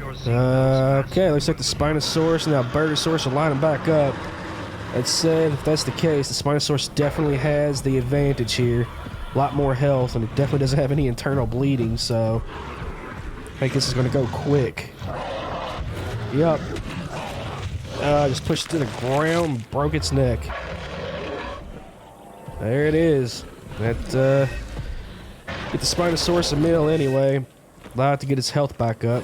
Okay, looks like the Spinosaurus and the Albertosaurus are lining back up. That said, if that's the case, the Spinosaurus definitely has the advantage here. A lot more health, and it definitely doesn't have any internal bleeding, so I think this is going to go quick. Yup. Just pushed it to the ground, broke its neck. There it is. That, get the Spinosaurus a meal anyway. Allow it to get its health back up.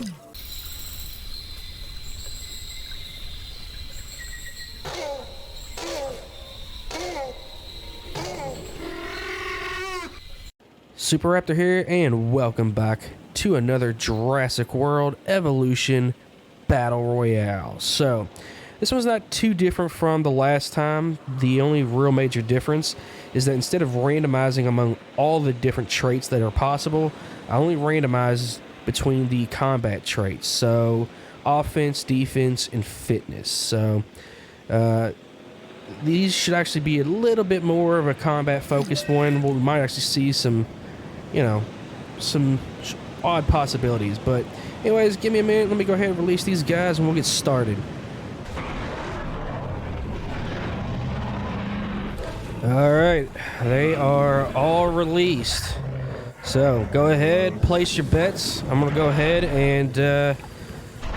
Super Raptor here, and welcome back to another Jurassic World Evolution Battle Royale. So, this one's not too different from the last time. The only real major difference is that instead of randomizing among all the different traits that are possible, I only randomize between the combat traits. So, offense, defense, and fitness. So, these should actually be a little bit more of a combat-focused one. We might actually see some, you know, some odd possibilities. But anyways, give me a minute. Let me go ahead and release these guys and we'll get started. Alright, they are all released. So go ahead, place your bets. I'm going to go ahead and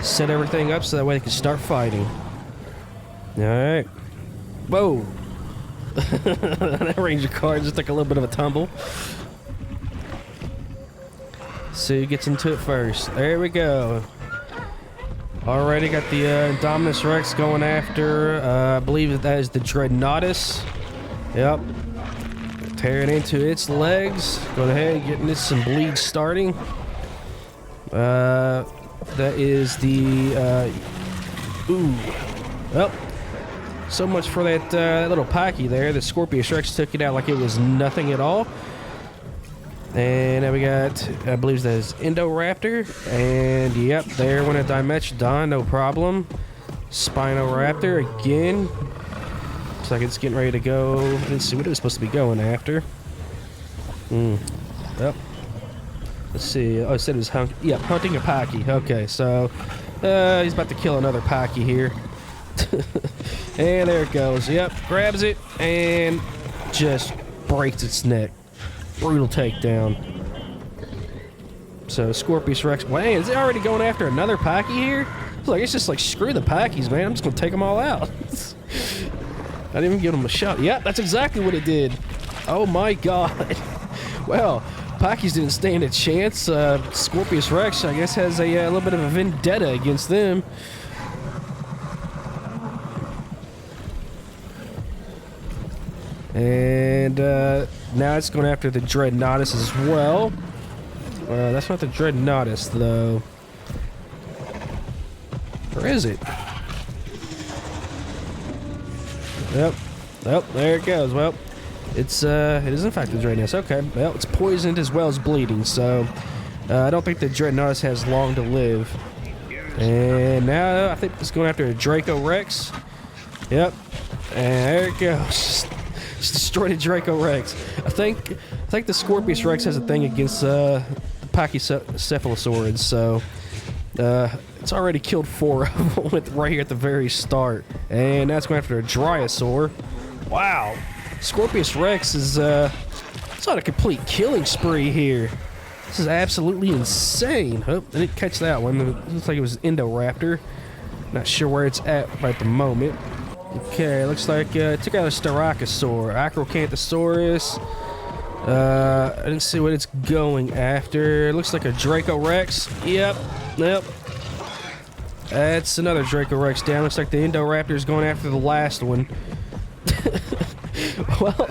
set everything up so that way they can start fighting. Alright. Whoa. That Ranger card just took a little bit of a tumble. So who gets into it first? There we go. Already got the Indominus Rex going after, I believe that is the Dreadnoughtus. Yep. Tearing into its legs. Go ahead, getting this some bleed starting. That is the, ooh. Well, so much for that little packy there. The Scorpius Rex took it out like it was nothing at all. And now we got, I believe that is Indoraptor. And yep, there went a Dimetrodon, no problem. Spinoraptor again. Looks like it's getting ready to go. Let's see what it was supposed to be going after. Yep. Let's see. Oh, it said it was hunting a packy. Okay, so he's about to kill another packy here. And there it goes. Yep, grabs it and just breaks its neck. Brutal takedown. So Scorpius Rex, man, is it already going after another packy here? It's like, it's just like, screw the packies, man. I'm just gonna take them all out. I didn't even give them a shot. Yep, that's exactly what it did. Oh my god. Well, packies didn't stand a chance. Scorpius Rex, I guess, has a little bit of a vendetta against them. And now it's going after the Dreadnoughtus as well. That's not the Dreadnoughtus, though. Or is it? Yep. Oh, there it goes. Well, it is in fact the Dreadnoughtus. Okay. Well, it's poisoned as well as bleeding, so I don't think the Dreadnoughtus has long to live. And now I think it's going after a Draco Rex. Yep. And there it goes. Just destroyed a Draco Rex. I think the Scorpius Rex has a thing against the Pachycephalosaurids, so it's already killed 4 of them right here at the very start. And that's going after a Dryosaur. Wow. Scorpius Rex is it's on a complete killing spree here. This is absolutely insane. Oh, I didn't catch that one. It looks like it was Indoraptor. Not sure where it's at right at the moment. Okay, looks like it took out a Styracosaur, Acrocanthosaurus. I didn't see what it's going after. It looks like a Draco Rex. Yep. That's another Draco Rex down. Looks like the Indoraptor is going after the last one. Well,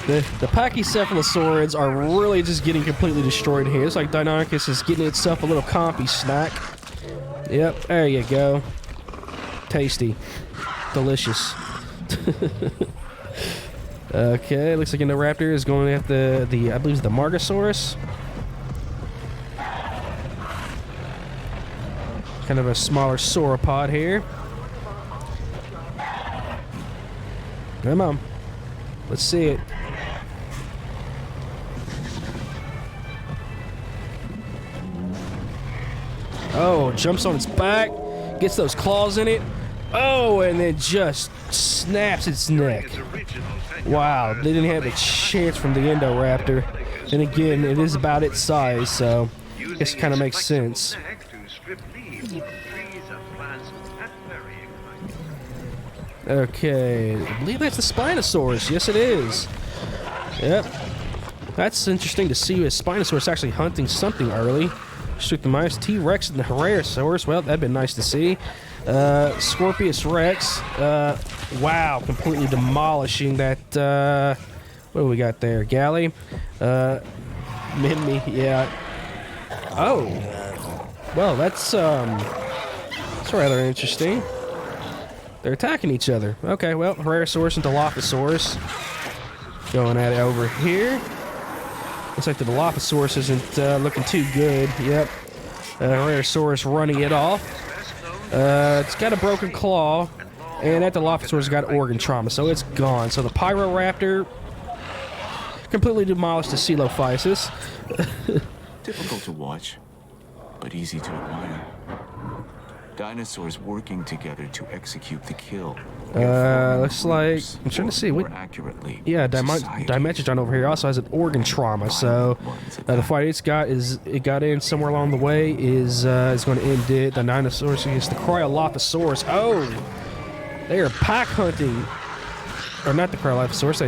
the Pachycephalosaurids are really just getting completely destroyed here. It's like Deinonychus is getting itself a little compy snack. Yep, there you go. Tasty. Delicious. Okay, looks like Indoraptor is going at the I believe it's the Margosaurus. Kind of a smaller sauropod here. Come on. Let's see it. Oh, jumps on its back, gets those claws in it. Oh, and then just snaps its neck. Wow, they didn't have a chance from the Indoraptor. And again, it is about its size, so I guess it kind of makes sense. Okay, I believe that's the Spinosaurus. Yes, it is. Yep. That's interesting to see a Spinosaurus actually hunting something early. Shoot the mice, T-Rex and the Herrerasaurus. Well, that'd been nice to see. Scorpius Rex. Wow, completely demolishing that. What do we got there? Galley. Mimi, yeah. Oh. Well, that's rather interesting. They're attacking each other. Okay, well, Herrerasaurus and Dilophosaurus going at it over here. Looks like the Dilophosaurus isn't looking too good. Yep. Herrerasaurus running it off. It's got a broken claw, and that Dilophosaurus got organ trauma, so it's gone. So the Pyroraptor completely demolished the Coelophysis. Difficult to watch, but easy to admire. Dinosaurs working together to execute the kill. Looks like I'm trying to see what. Yeah, Dimetrodon over here also has an organ trauma. So the fight it got in somewhere along the way is going to end it. The Dinosaurus against the Cryolophosaurus. Oh, they are pack hunting, or not the Cryolophosaurus.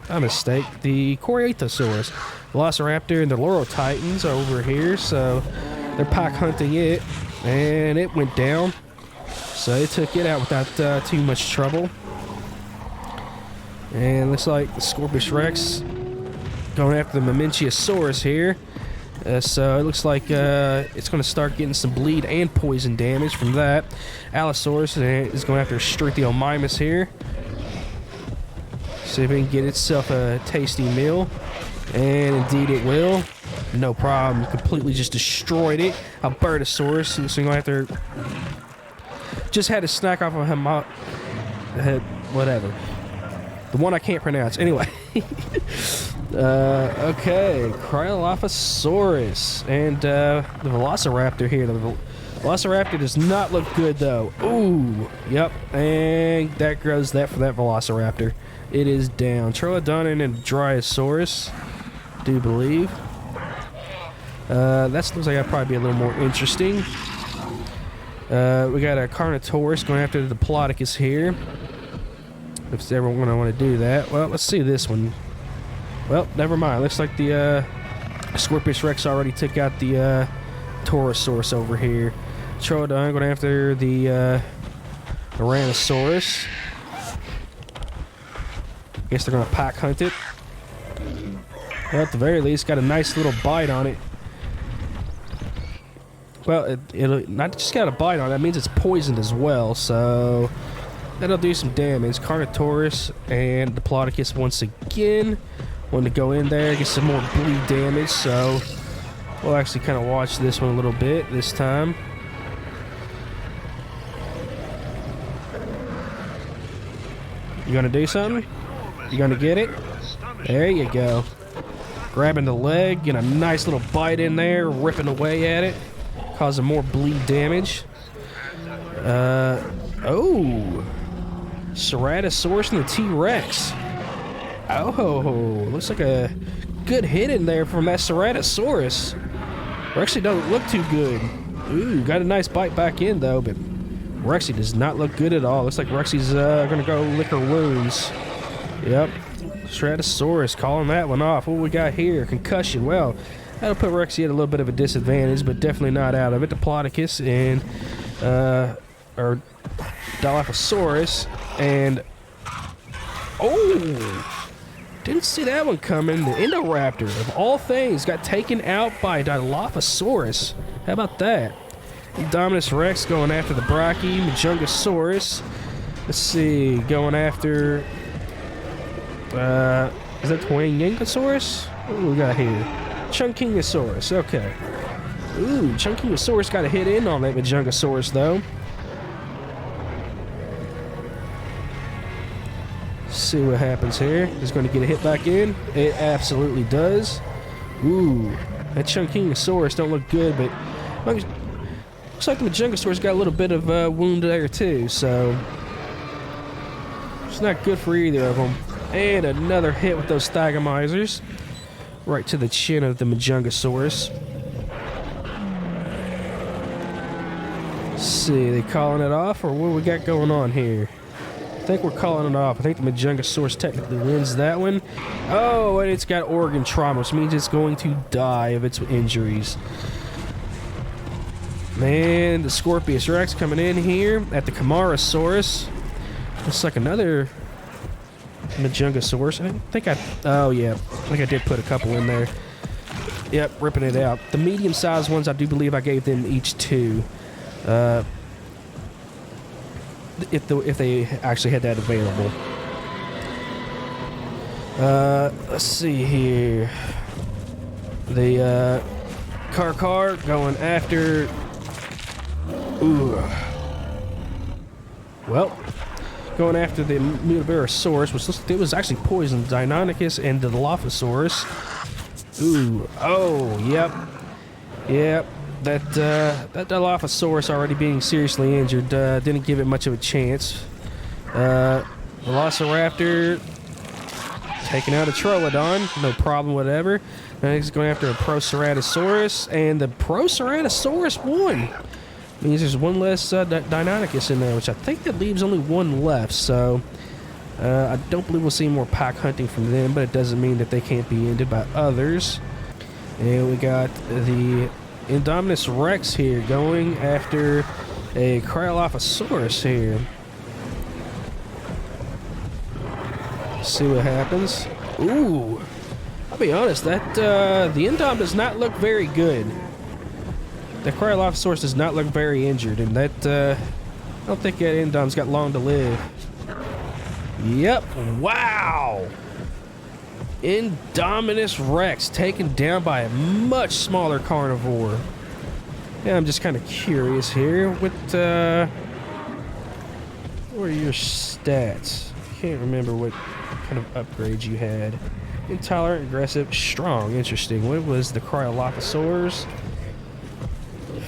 A mistake. The Carnotaurus, Velociraptor, and the Lorotitans are over here. So they're pack hunting it. And it went down, so they took it out without too much trouble. And looks like the Scorpius Rex going after the Mamenchiasaurus here. So it looks like it's going to start getting some bleed and poison damage from that. Allosaurus is going after Struthiomimus here. See if it can get itself a tasty meal. And indeed it will. No problem. Completely just destroyed it. Albertosaurus. So you're going to have to... Just had to snack off of him. Whatever. The one I can't pronounce. Anyway. Okay. Cryolophosaurus. And the Velociraptor here. The Velociraptor does not look good, though. Ooh. Yep. And that goes that for that Velociraptor. It is down. Troodon and Dryosaurus. Do believe. That looks like that'd probably be a little more interesting. We got a Carnotaurus going after the Diplodocus here. If it's ever going to want to do that. Well, let's see this one. Well, never mind. Looks like the Scorpius Rex already took out the Taurosaurus over here. Troodon going after the Tyrannosaurus. Guess they're going to pack hunt it. Well, at the very least, got a nice little bite on it. Well, it'll not just got a bite on it, that means it's poisoned as well, so that'll do some damage. Carnotaurus and Diplodocus once again want to go in there, get some more bleed damage, so we'll actually kind of watch this one a little bit this time. You gonna do something? You gonna get it? There you go. Grabbing the leg, get a nice little bite in there, ripping away at it, causing more bleed damage. Oh, Ceratosaurus and the T-Rex. Oh, looks like a good hit in there from that Ceratosaurus. Rexy don't look too good. Ooh, got a nice bite back in though, but Rexy does not look good at all. Looks like Rexy's gonna go lick her wounds. Yep. Stratosaurus calling that one off. What we got here? Concussion. Well, that'll put Rexy at a little bit of a disadvantage, but definitely not out of it. Diplodocus and or Dilophosaurus and oh, didn't see that one coming. The Indoraptor of all things got taken out by Dilophosaurus. How about that? Dominus Rex going after the Majungasaurus. Let's see, going after. Is that Twingingosaurus? What do we got here? Chunkingosaurus, okay. Ooh, Chunkingosaurus got a hit in on that Majungasaurus, though. Let's see what happens here. Is going to get a hit back in? It absolutely does. Ooh, that Chunkingosaurus don't look good, but Looks like the Majungasaurus got a little bit of wound there too, so it's not good for either of them. And another hit with those Thagomizers. Right to the chin of the Majungasaurus. Let's see, they calling it off, or what we got going on here? I think we're calling it off. I think the Majungasaurus technically wins that one. Oh, and it's got organ trauma, which means it's going to die of its injuries. Man, the Scorpius Rex coming in here at the Carnotaurus. Looks like another Majungasaurus. I think oh yeah, I think I did put a couple in there. Yep, ripping it out. The medium-sized ones, I do believe I gave them each 2. If they actually had that available. Let's see here. The car going after. Ooh. Well, going after the Mutabarosaurus, which looks like it was actually poisoned. Deinonychus and the Dilophosaurus. Ooh. Oh, yep. Yep. That Dilophosaurus already being seriously injured didn't give it much of a chance. Velociraptor taking out a Troodon, no problem, whatever. Now he's going after a Proceratosaurus, and the Proceratosaurus won. Means there's one less Deinonychus in there, which I think that leaves only one left. So I don't believe we'll see more pack hunting from them, but it doesn't mean that they can't be ended by others. And we got the Indominus Rex here going after a Cryolophosaurus here. See what happens. Ooh, I'll be honest, that the Indom does not look very good. The Cryolophosaurus does not look very injured, and that I don't think that Indom's got long to live. Yep, wow. Indominus Rex taken down by a much smaller carnivore. Yeah, I'm just kind of curious here. What are your stats? I can't remember what kind of upgrades you had. Intolerant, aggressive, strong. Interesting. What was the Cryolophosaurus?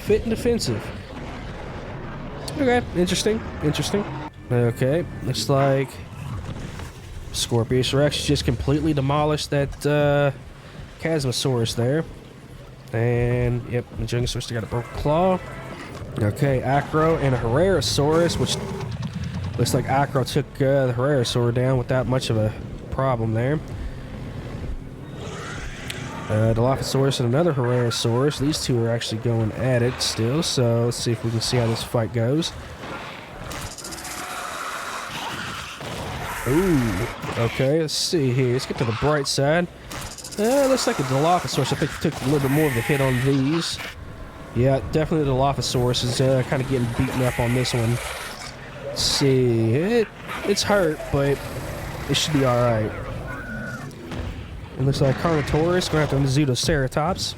Fit and defensive. Okay, interesting. Interesting. Okay, looks like Scorpius Rex just completely demolished that Chasmosaurus there. And, yep, Majungasaurus still got a broken claw. Okay, Acro and a Herrerasaurus, which looks like Acro took the Herrerasaur down without much of a problem there. Dilophosaurus and another Herrerasaurus. These two are actually going at it still, so let's see if we can see how this fight goes. Ooh, okay, let's see here. Let's get to the bright side. Looks like the Dilophosaurus, I think, took a little bit more of the hit on these. Yeah, definitely the Dilophosaurus is kind of getting beaten up on this one. Let's see. It's hurt, but it should be alright. It looks like Carnotaurus going after the Pseudoceratops.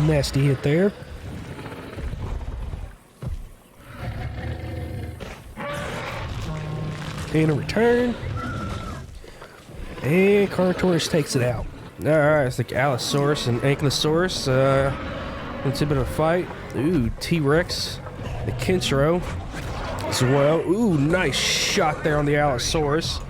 Nasty hit there. And a return. And Carnotaurus takes it out. Alright, it's like Allosaurus and Ankylosaurus. It's a bit of a fight. Ooh, T-Rex. The Kintro as well. Ooh, nice shot there on the Allosaurus.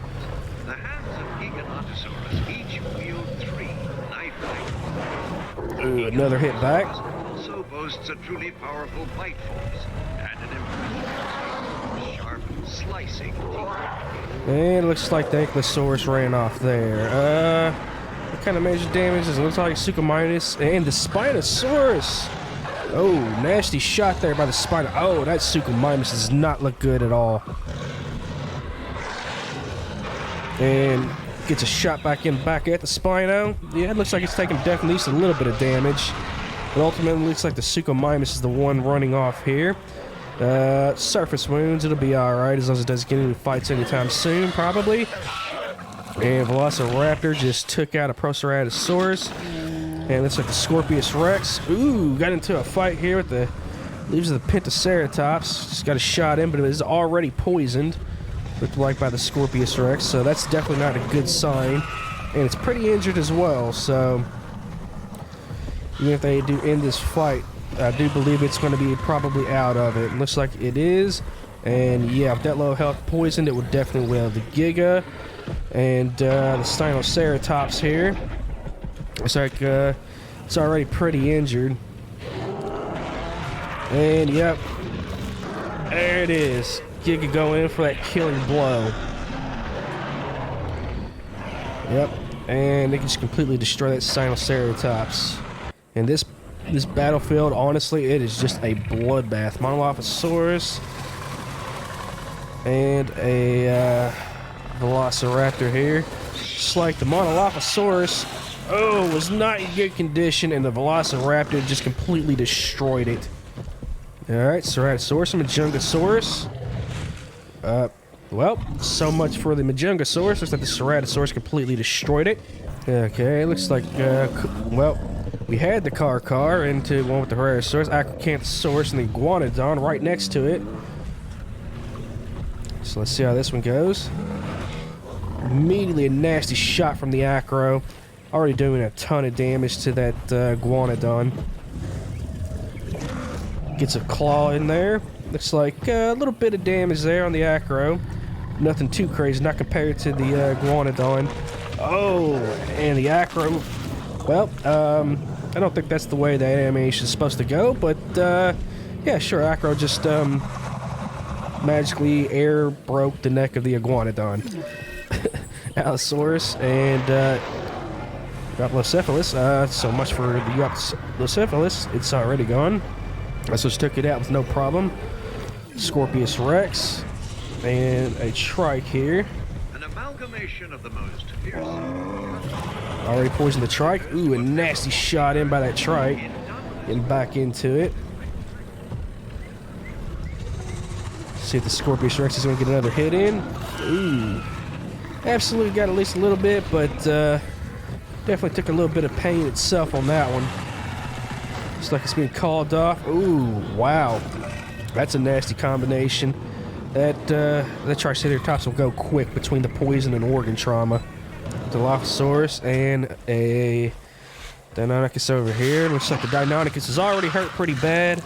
The hands of Giganotosaurus each wield 3 knife blades. Ooh, another hit back. Also boasts a truly powerful bite force and an impressive sharp slicing teeth. And it looks like the Ankylosaurus ran off there. What kind of major damage is it? Looks like Suchomimus and the Spinosaurus. Oh, nasty shot there by the Spino. Oh, that Suchomimus does not look good at all. And gets a shot back at the Spino. Yeah, it looks like it's taking definitely just a little bit of damage. But ultimately, it looks like the Suchomimus is the one running off here. Surface wounds, it'll be alright as long as it doesn't get into fights anytime soon, probably. And Velociraptor just took out a Proceratosaurus. And looks like the Scorpius Rex. Ooh, got into a fight here with the leaves of the Pentaceratops. Just got a shot in, but it was already poisoned. looked like by the Scorpius Rex, so that's definitely not a good sign. And it's pretty injured as well, so even if they do end this fight, I do believe it's going to be probably out of it. Looks like it is. And yeah, with that low health poisoned, it would definitely will. The Giga and the Spinosaurus here. Looks like it's already pretty injured. And yep, there it is. Giga go in for that killing blow. Yep, and they can just completely destroy that Spinosaurus. And this battlefield, honestly, it is just a bloodbath. Monolophosaurus and a Velociraptor here. Just like the Monolophosaurus, was not in good condition, and the Velociraptor just completely destroyed it. Alright, Ceratosaurus and Majungasaurus. Well, so much for the Majungasaurus. Looks like the Ceratosaurus completely destroyed it. Okay, looks like, well, we had the Car into one with the Heratosaurus, Acrocanthosaurus, and the Iguanodon right next to it. So let's see how this one goes. Immediately a nasty shot from the Acro. Already doing a ton of damage to that Iguanodon. Gets a claw in there. Looks like a little bit of damage there on the Acro. Nothing too crazy, not compared to the Iguanodon. Oh, and the Acro. Well, I don't think that's the way that animation is supposed to go, but yeah, sure. Acro just magically air broke the neck of the Iguanodon. Allosaurus and Oplocephalus. So much for the Oplocephalus. It's already gone. I just took it out with no problem. Scorpius Rex and a trike here. An amalgamation of the most fearsome. Already poisoned the trike. Ooh, a nasty shot in by that trike. Getting back into it. See if the Scorpius Rex is going to get another hit in. Ooh. Absolutely got at least a little bit, but definitely took a little bit of pain itself on that one. Looks like it's being called off. Ooh, wow. That's a nasty combination. That Triceratops will go quick between the poison and organ trauma. Dilophosaurus and a Deinonychus over here. Looks like the Deinonychus is already hurt pretty bad.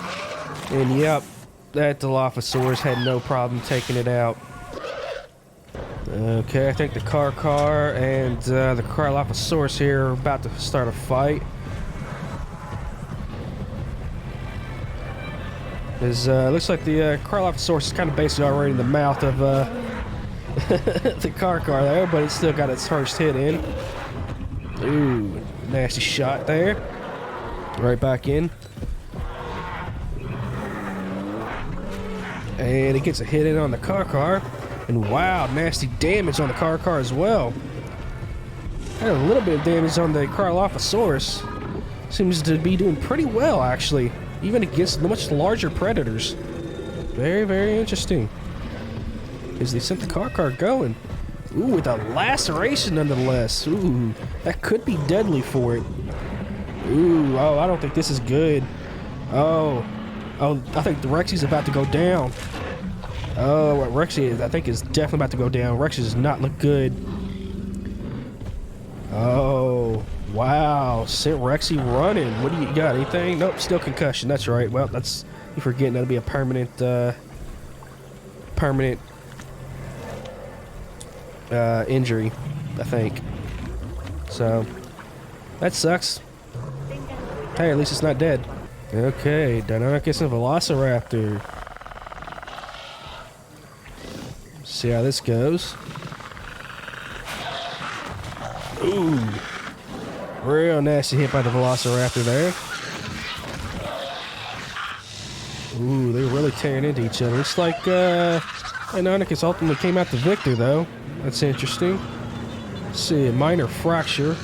And yep, that Dilophosaurus had no problem taking it out. Okay, I think the Car and the Carnotaurus here are about to start a fight. Looks like the Carnotaurus is kind of basically already in the mouth of the car there, but it's still got its first hit in. Ooh, nasty shot there. Right back in. And it gets a hit in on the car. And wow, nasty damage on the car as well. Had a little bit of damage on the Carnotaurus. Seems to be doing pretty well, actually. Even against much larger predators. Very, very interesting. Because they sent the car going. Ooh, with a laceration nonetheless. Ooh, that could be deadly for it. Ooh, oh, I don't think this is good. Oh, I think the Rexy's about to go down. Oh, what Rexy is, I think is definitely about to go down. Rexy does not look good. Oh, wow. Sent Rexy running. What do you got? Anything? Nope, still concussion. That's right. Well, that's, you're forgetting that'll be a permanent injury, I think. So, that sucks. Hey, at least it's not dead. Okay, Deinonychus and Velociraptor. See how this goes. Ooh. Real nasty hit by the Velociraptor there. Ooh, they're really tearing into each other. It's like Deinonychus ultimately came out the victor, though. That's interesting. Let's see, a minor fracture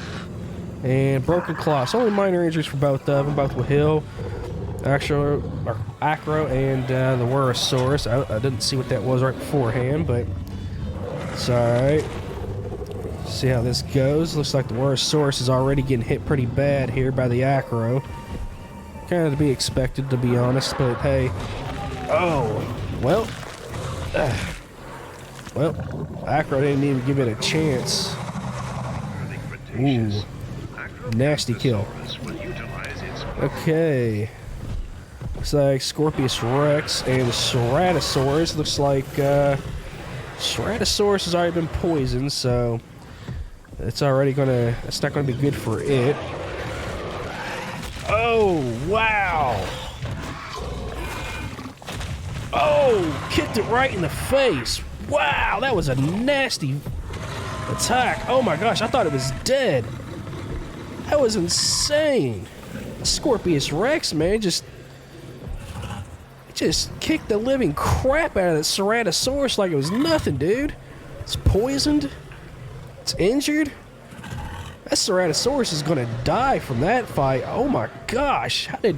and broken claw. So only minor injuries for both of them. Both will heal. Acro and the Wurosaurus. I didn't see what that was right beforehand, but it's alright. See how this goes. Looks like the Wurosaurus is already getting hit pretty bad here by the Acro. Kind of to be expected, to be honest, but hey. Oh, well. Well, Acro didn't even give it a chance. Ooh, nasty kill. Okay. Looks like Scorpius Rex and Ceratosaurus. Looks like Ceratosaurus has already been poisoned, so it's not gonna be good for it. Oh, wow. Oh, kicked it right in the face. Wow, that was a nasty attack. Oh my gosh, I thought it was dead. That was insane. Scorpius Rex, man, just kicked the living crap out of that Ceratosaurus like it was nothing, dude. It's poisoned. It's injured. That Ceratosaurus is gonna die from that fight. Oh my gosh. It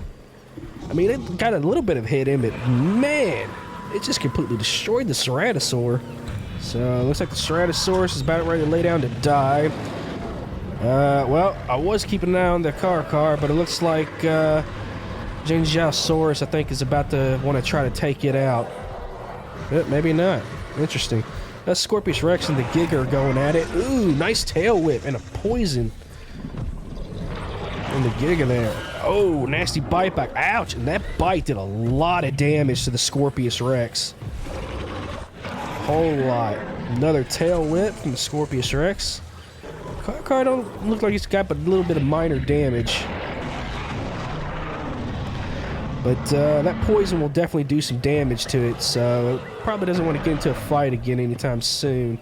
got a little bit of hit in it. Man, it just completely destroyed the Ceratosaur. So, it looks like the Ceratosaurus is about ready to lay down to die. Well, I was keeping an eye on the car, but it looks like, Gingiasaurus, I think, is about to want to try to take it out. But maybe not. Interesting. That's Scorpius Rex and the Giga are going at it. Ooh, nice tail whip and a poison. And the Giga there. Oh, nasty bite back. Ouch. And that bite did a lot of damage to the Scorpius Rex. Whole lot. Another tail whip from the Scorpius Rex. Car don't look like it's got but a little bit of minor damage. But that poison will definitely do some damage to it, so it probably doesn't want to get into a fight again anytime soon.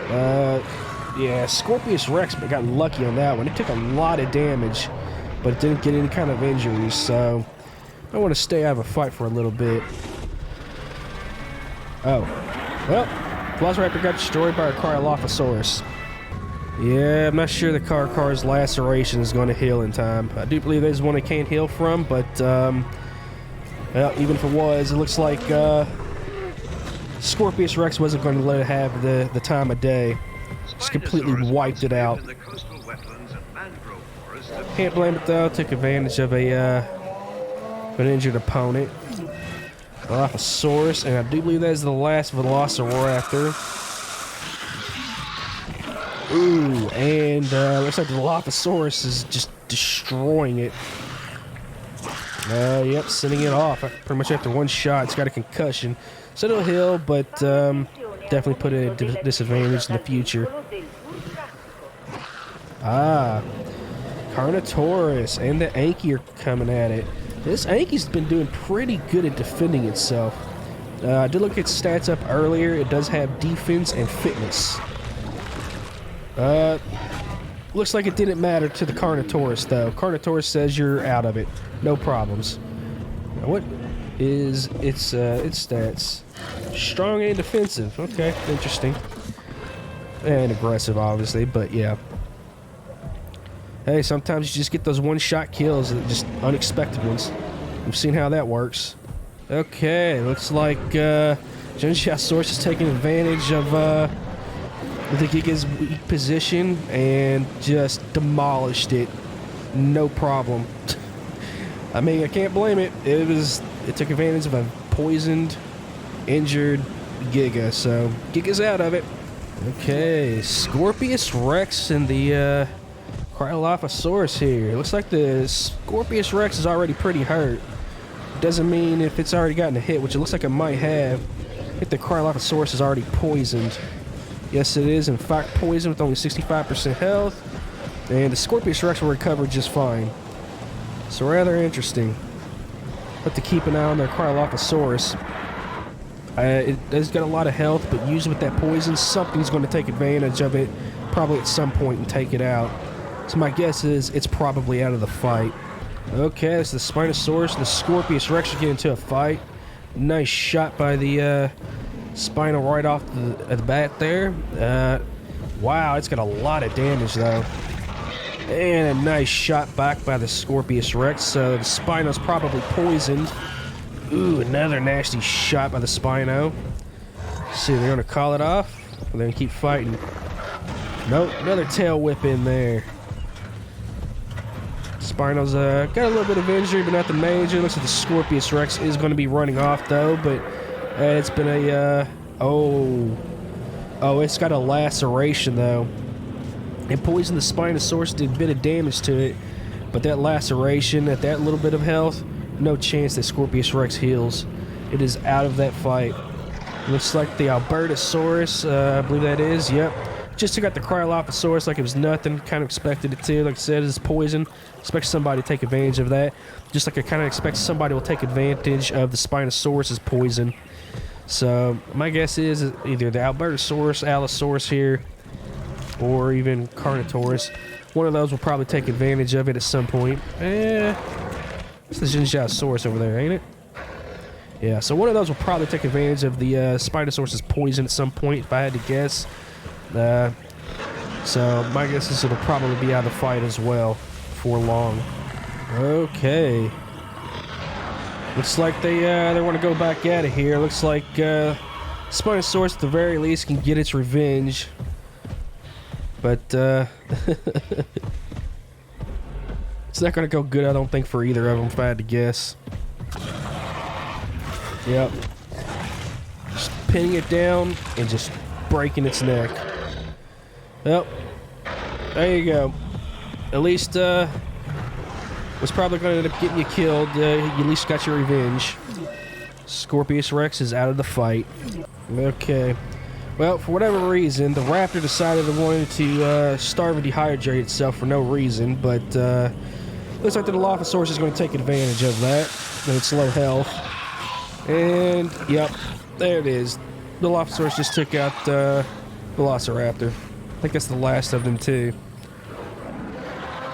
Yeah, Scorpius Rex got lucky on that one. It took a lot of damage, but it didn't get any kind of injuries, so I want to stay out of a fight for a little bit. Oh, well, Velociraptor got destroyed by a Carnotaurus. Yeah, I'm not sure the car's laceration is going to heal in time. I do believe there's one it can't heal from, but well, even if it was, it looks like Scorpius Rex wasn't going to let it have the time of day. Just completely wiped it out. Can't blame it though. Took advantage of an injured opponent. Dilophosaurus, and I do believe that is the last Velociraptor. Ooh, and looks like the Dilophosaurus is just destroying it. Yep, sending it off. Pretty much after one shot, it's got a concussion. So it'll heal, but definitely put it at a disadvantage in the future. Ah, Carnotaurus and the Anki are coming at it. This Anki's been doing pretty good at defending itself. I did look at stats up earlier. It does have defense and fitness. Looks like it didn't matter to the Carnotaurus, though. Carnotaurus says you're out of it. No problems. Now, what is its stats? Strong and defensive. Okay, interesting. And aggressive, obviously, but yeah. Hey, sometimes you just get those one-shot kills, just unexpected ones. We've seen how that works. Okay, looks like Gingiasaurus is taking advantage of the Giga's weak position and just demolished it. No problem. I mean, I can't blame it. It took advantage of a poisoned, injured Giga, so Giga's out of it. Okay, Scorpius Rex and the Dilophosaurus here. Looks like the Scorpius Rex is already pretty hurt. Doesn't mean if it's already gotten a hit, which it looks like it might have. I think the Dilophosaurus is already poisoned. Yes, it is, in fact, poisoned with only 65% health. And the Scorpius Rex will recover just fine. So rather interesting. Have to keep an eye on their Dilophosaurus. It has got a lot of health, but usually with that poison, something's going to take advantage of it, probably at some point, and take it out. So my guess is it's probably out of the fight. Okay, that's the Spinosaurus and the Scorpius Rex are getting into a fight. Nice shot by the Spino right off the bat there. Wow, it's got a lot of damage though. And a nice shot back by the Scorpius Rex. So the Spino's probably poisoned. Ooh, another nasty shot by the Spino. Let's see, they're gonna call it off. Or they're gonna keep fighting. Nope, another tail whip in there. Spino's got a little bit of injury, but nothing major. Looks like the Scorpius Rex is going to be running off, though. But it's been a... oh. Oh, it's got a laceration, though. It poisoned the Spinosaurus, did a bit of damage to it. But that laceration, at that little bit of health, no chance that Scorpius Rex heals. It is out of that fight. Looks like the Albertosaurus, I believe that is. Yep. Just took out the Cryolophosaurus like it was nothing. Kind of expected it to. Like I said, it's poison. Expect somebody to take advantage of that. Just like I kind of expect somebody will take advantage of the Spinosaurus's poison. So my guess is either the Albertosaurus, Allosaurus here, or even Carnotaurus. One of those will probably take advantage of it at some point. It's the Gingiasaurus over there, ain't it? Yeah, so one of those will probably take advantage of the Spinosaurus's poison at some point, if I had to guess. So my guess is it'll probably be out of the fight as well for long. Okay. Looks like they want to go back at it here. Looks like Spinosaurus at the very least can get its revenge. But it's not going to go good, I don't think, for either of them, if I had to guess. Yep. Just pinning it down and just breaking its neck. Well, there you go. At least, was probably going to end up getting you killed. You at least got your revenge. Scorpius Rex is out of the fight. Okay. Well, for whatever reason, the raptor decided it wanted to starve and dehydrate itself for no reason, but looks like the Dilophosaurus is going to take advantage of that, and its low health. And, yep, there it is. The Dilophosaurus just took out the Velociraptor. I think that's the last of them, too.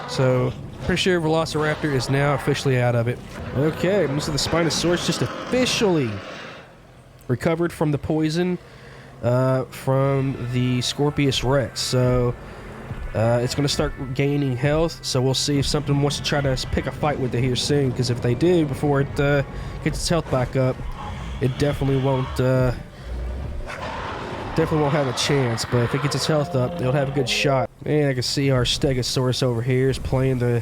So, pretty sure Velociraptor is now officially out of it. Okay, most of the Spinosaurus just officially recovered from the poison from the Scorpius Rex. So, it's going to start gaining health. So, we'll see if something wants to try to pick a fight with it here soon. Because if they do, before it gets its health back up, it definitely won't have a chance. But if it gets its health up, it'll have a good shot. And I can see our Stegosaurus over here is playing the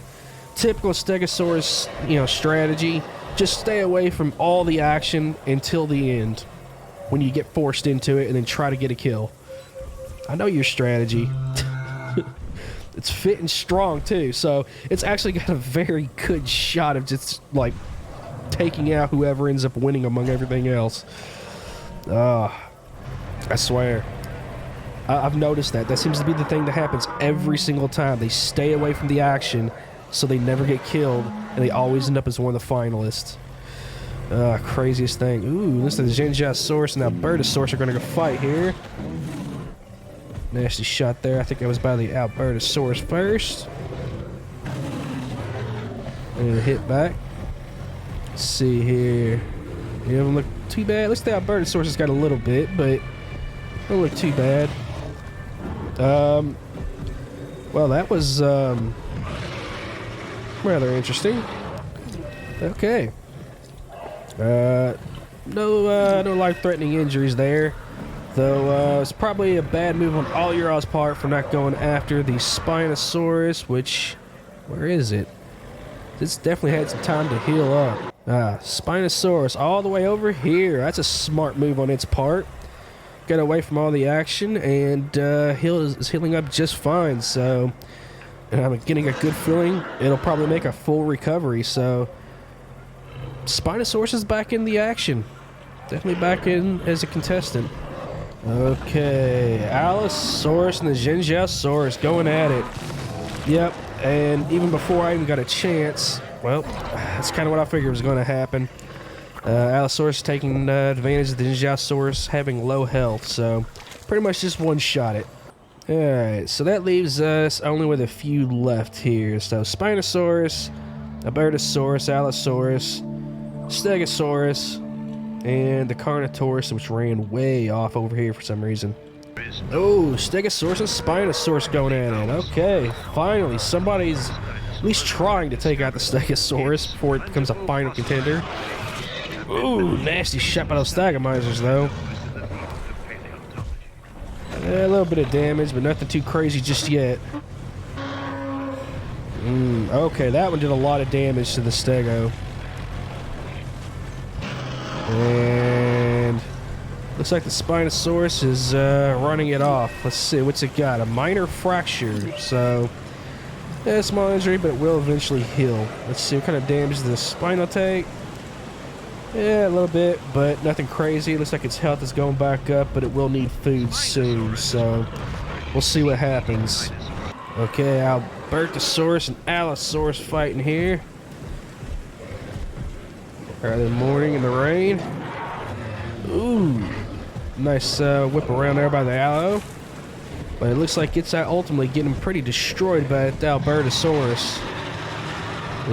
typical Stegosaurus, strategy. Just stay away from all the action until the end, when you get forced into it, and then try to get a kill. I know your strategy. It's fit and strong too, so it's actually got a very good shot of just like taking out whoever ends up winning among everything else. I swear. I've noticed that. That seems to be the thing that happens every single time. They stay away from the action, so they never get killed, and they always end up as one of the finalists. Craziest thing. Ooh, listen, the Gingiasaurus and Albertosaurus are going to go fight here. Nasty shot there. I think that was by the Albertosaurus first. And a hit back. Let's see here. It doesn't look too bad. Looks like the Albertosaurus has got a little bit, but don't look too bad. Well, that was rather interesting. Okay. No life-threatening injuries there. Though, it's probably a bad move on all your all's part for not going after the Spinosaurus, which... where is it? It's definitely had some time to heal up. Spinosaurus all the way over here. That's a smart move on its part. Got away from all the action, and is healing up just fine, so... and I'm getting a good feeling it'll probably make a full recovery, so... Spinosaurus is back in the action. Definitely back in as a contestant. Okay, Allosaurus and the Gingiasaurus going at it. Yep, and even before I even got a chance, well, that's kind of what I figured was going to happen. Allosaurus taking advantage of the Gingiasaurus having low health, so pretty much just one-shot it. Alright, so that leaves us only with a few left here. So Spinosaurus, Albertosaurus, Allosaurus, Stegosaurus, and the Carnotaurus, which ran way off over here for some reason. Oh, Stegosaurus and Spinosaurus going at it. Okay, finally, somebody's at least trying to take out the Stegosaurus before it becomes a final contender. Ooh, nasty shot by those Stagomizers, though. Yeah, a little bit of damage, but nothing too crazy just yet. Okay, that one did a lot of damage to the Stego. And Looks like the Spinosaurus is running it off. Let's see, what's it got? A minor fracture, so yeah, small injury, but it will eventually heal. Let's see what kind of damage the spine will take. Yeah, a little bit, but nothing crazy. Looks like its health is going back up, but it will need food soon, so we'll see what happens. Okay, Albertosaurus and Allosaurus fighting here. Early in the morning in the rain. Ooh, nice whip around there by the Allo. But it looks like it's ultimately getting pretty destroyed by the Albertosaurus.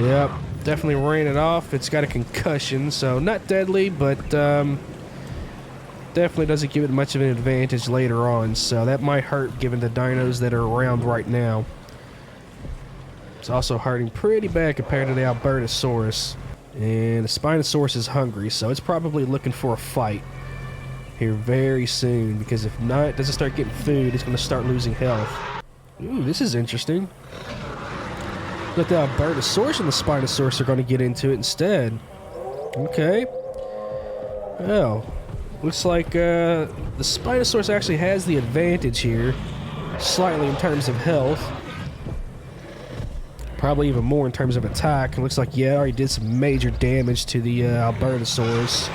Yep, definitely ran it off. It's got a concussion, so not deadly, but definitely doesn't give it much of an advantage later on. So that might hurt given the dinos that are around right now. It's also hurting pretty bad compared to the Albertosaurus. And the Spinosaurus is hungry, so it's probably looking for a fight here very soon, because if not, it doesn't start getting food, it's going to start losing health. Ooh, this is interesting. But the Albertosaurus and the Spinosaurus are going to get into it instead. Okay. Well, looks like the Spinosaurus actually has the advantage here, slightly in terms of health. Probably even more in terms of attack. It looks like, yeah, already did some major damage to the Albertosaurus.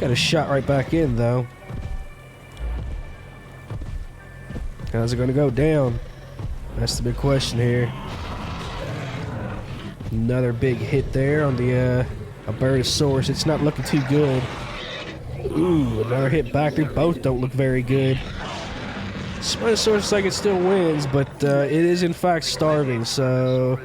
Got a shot right back in, though. How's it going to go down? That's the big question here. Another big hit there on the Albertosaurus. It's not looking too good. Ooh, another hit back there. Both don't look very good. Spinosaurus looks like it still wins, but it is in fact starving, so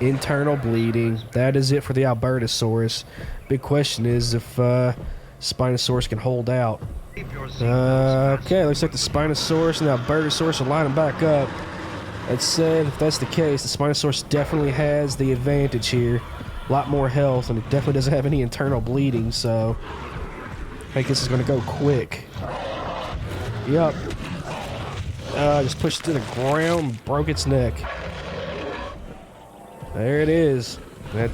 internal bleeding. That is it for the Albertosaurus. Big question is if Spinosaurus can hold out. Okay, looks like the Spinosaurus and the Albertosaurus are lining back up. That said, if that's the case, the Spinosaurus definitely has the advantage here. A lot more health, and it definitely doesn't have any internal bleeding, so I think this is going to go quick. Yup. Just pushed it to the ground, broke its neck. There it is. That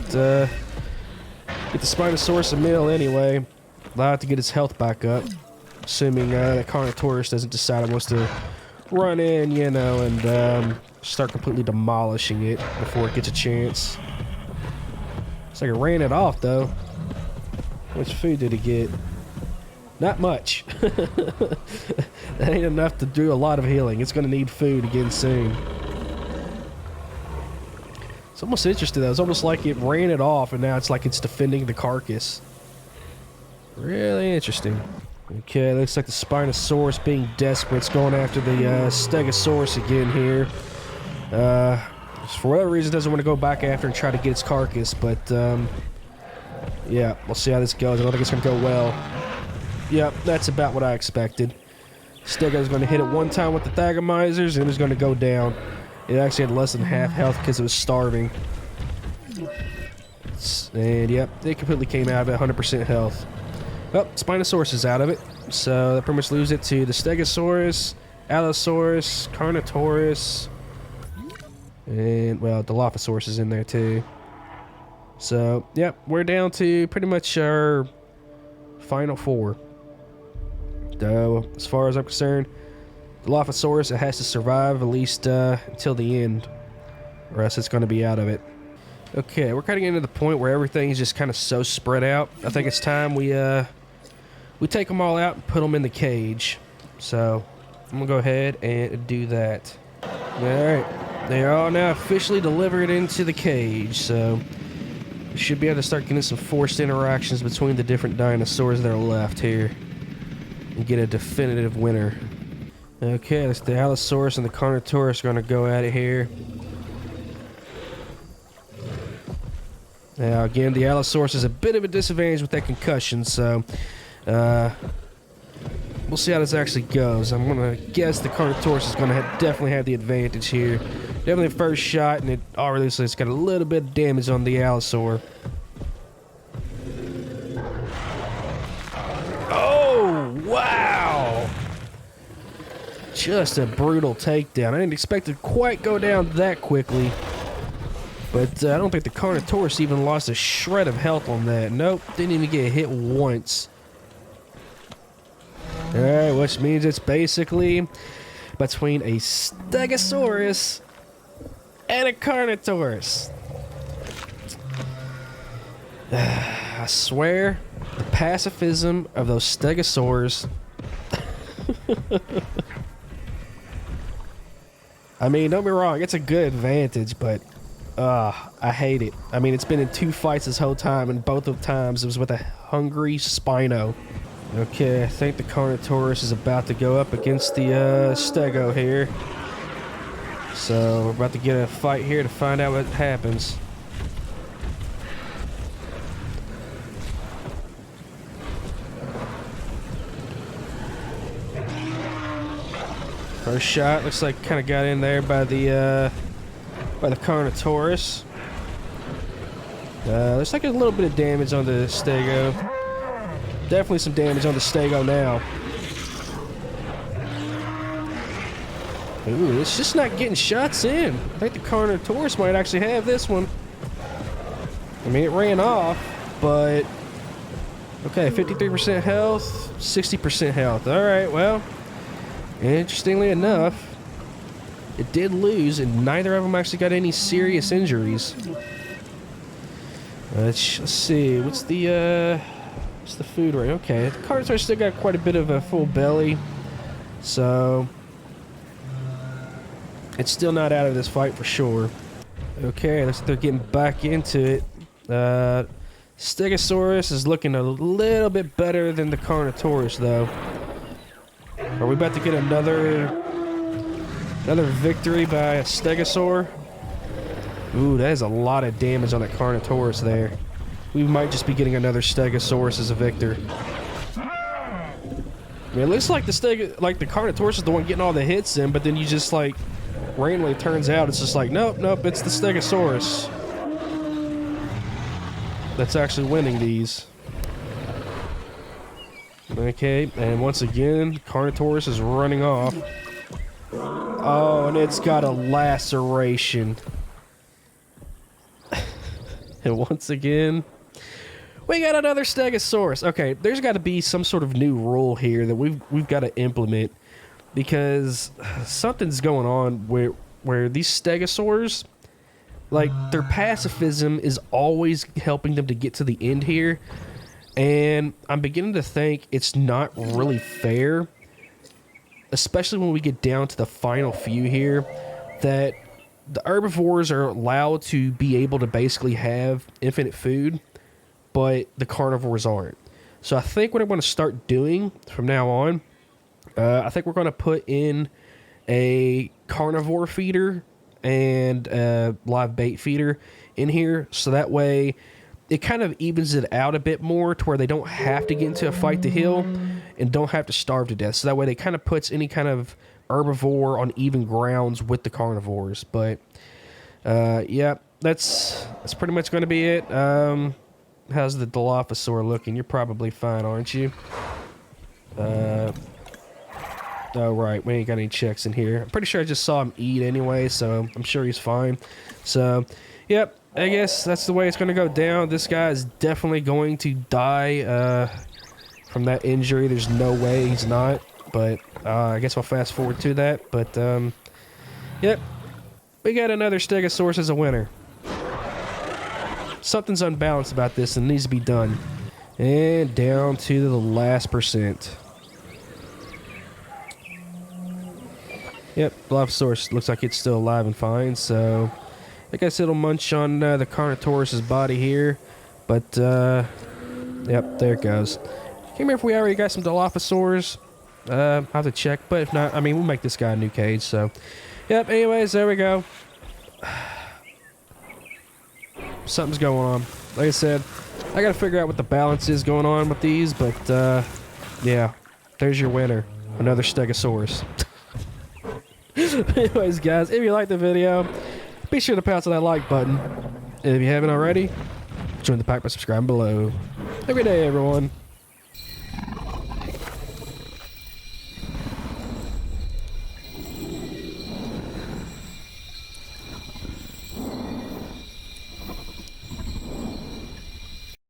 get the Spinosaurus a meal anyway. Allow it to get its health back up. Assuming that Carnotaurus doesn't decide it wants to run in, you know, and start completely demolishing it before it gets a chance. Looks like it ran it off, though. How much food did it get? Not much. That ain't enough to do a lot of healing. It's going to need food again soon. It's almost interesting, though. It's almost like it ran it off, and now it's like it's defending the carcass. Really interesting. Okay, looks like the Spinosaurus being desperate. It's going after the Stegosaurus again here. For whatever reason, doesn't want to go back after and try to get its carcass, but yeah, we'll see how this goes. I don't think it's going to go well. Yep, that's about what I expected. Stego's going to hit it one time with the Thagomizers, and it's going to go down. It actually had less than half health because it was starving. And yep, it completely came out of it, 100% health. Well, Spinosaurus is out of it, so that pretty much leaves it to the Stegosaurus, Allosaurus, Carnotaurus, and, well, Dilophosaurus is in there too. So, yep, we're down to pretty much our final four. Though, as far as I'm concerned, Dilophosaurus, it has to survive at least until the end, or else it's going to be out of it. Okay, we're kind of getting to the point where everything's just kind of so spread out. I think it's time we take them all out and put them in the cage. So, I'm going to go ahead and do that. Alright, they are all now officially delivered into the cage, so we should be able to start getting some forced interactions between the different dinosaurs that are left here and get a definitive winner. Okay, that's the Allosaurus and the Carnotaurus are going to go at it here. Now, again, the Allosaurus is a bit of a disadvantage with that concussion, so we'll see how this actually goes. I'm going to guess the Carnotaurus is going to definitely have the advantage here. Definitely the first shot, and it obviously it's got a little bit of damage on the Allosaur. Oh, wow! Just a brutal takedown. I didn't expect it to quite go down that quickly. But I don't think the Carnotaurus even lost a shred of health on that. Nope, didn't even get hit once. Alright, which means it's basically between a Stegosaurus and a Carnotaurus. I swear, the pacifism of those Stegosaurs. I mean, don't be wrong, it's a good advantage, but I hate it. I mean, it's been in 2 fights this whole time, and both of times it was with a hungry Spino. Okay, I think the Carnotaurus is about to go up against the Stego here. So we're about to get a fight here to find out what happens. First shot looks like kind of got in there by the Carnotaurus. Looks like a little bit of damage on the Stego. Definitely some damage on the Stego now. Ooh, it's just not getting shots in. I think the Carnotaurus might actually have this one. I mean, it ran off, but... Okay, 53% health, 60% health. Alright, well... Interestingly enough, it did lose, and neither of them actually got any serious injuries. Let's see, what's the food rate? Okay, the Carnotaurus still got quite a bit of a full belly, so it's still not out of this fight for sure. Okay, looks like they're getting back into it. Stegosaurus is looking a little bit better than the Carnotaurus, though. Are we about to get another victory by a Stegosaur? Ooh, that is a lot of damage on that Carnotaurus there. We might just be getting another Stegosaurus as a victor. I mean, it looks like the Carnotaurus is the one getting all the hits in, but then you just like randomly turns out it's just like nope, it's the Stegosaurus that's actually winning these. Okay, and once again, Carnotaurus is running off. Oh, and it's got a laceration. And once again, we got another Stegosaurus. Okay, there's got to be some sort of new rule here that we've got to implement, because something's going on where these Stegosaurs, like, their pacifism is always helping them to get to the end here. And I'm beginning to think it's not really fair, especially when we get down to the final few here, that the herbivores are allowed to be able to basically have infinite food, but the carnivores aren't. So I think what I'm going to start doing from now on, I think we're going to put in a carnivore feeder and a live bait feeder in here, so that way it kind of evens it out a bit more to where they don't have to get into a fight to heal and don't have to starve to death. So that way they kind of puts any kind of herbivore on even grounds with the carnivores. But yeah, that's pretty much going to be it. How's the Dilophosaur looking? You're probably fine, aren't you? Oh, right. We ain't got any checks in here. I'm pretty sure I just saw him eat anyway, so I'm sure he's fine. So, yep. I guess that's the way it's going to go down. This guy is definitely going to die from that injury. There's no way he's not. But I guess I'll fast forward to that. But, yep. We got another Stegosaurus as a winner. Something's unbalanced about this and needs to be done. And down to the last percent. Yep, Dilophosaurus looks like it's still alive and fine, so I guess it'll munch on the Carnotaurus' body here. But, yep, there it goes. Can't remember if we already got some Dilophosaurs. I'll have to check, but if not, I mean, we'll make this guy a new cage, so. Yep, anyways, there we go. Something's going on. Like I said, I gotta figure out what the balance is going on with these, but, yeah, there's your winner. Another Stegosaurus. Anyways, guys, if you liked the video, be sure to pounce on that like button. And if you haven't already, join the pack by subscribing below. Have a good day, everyone.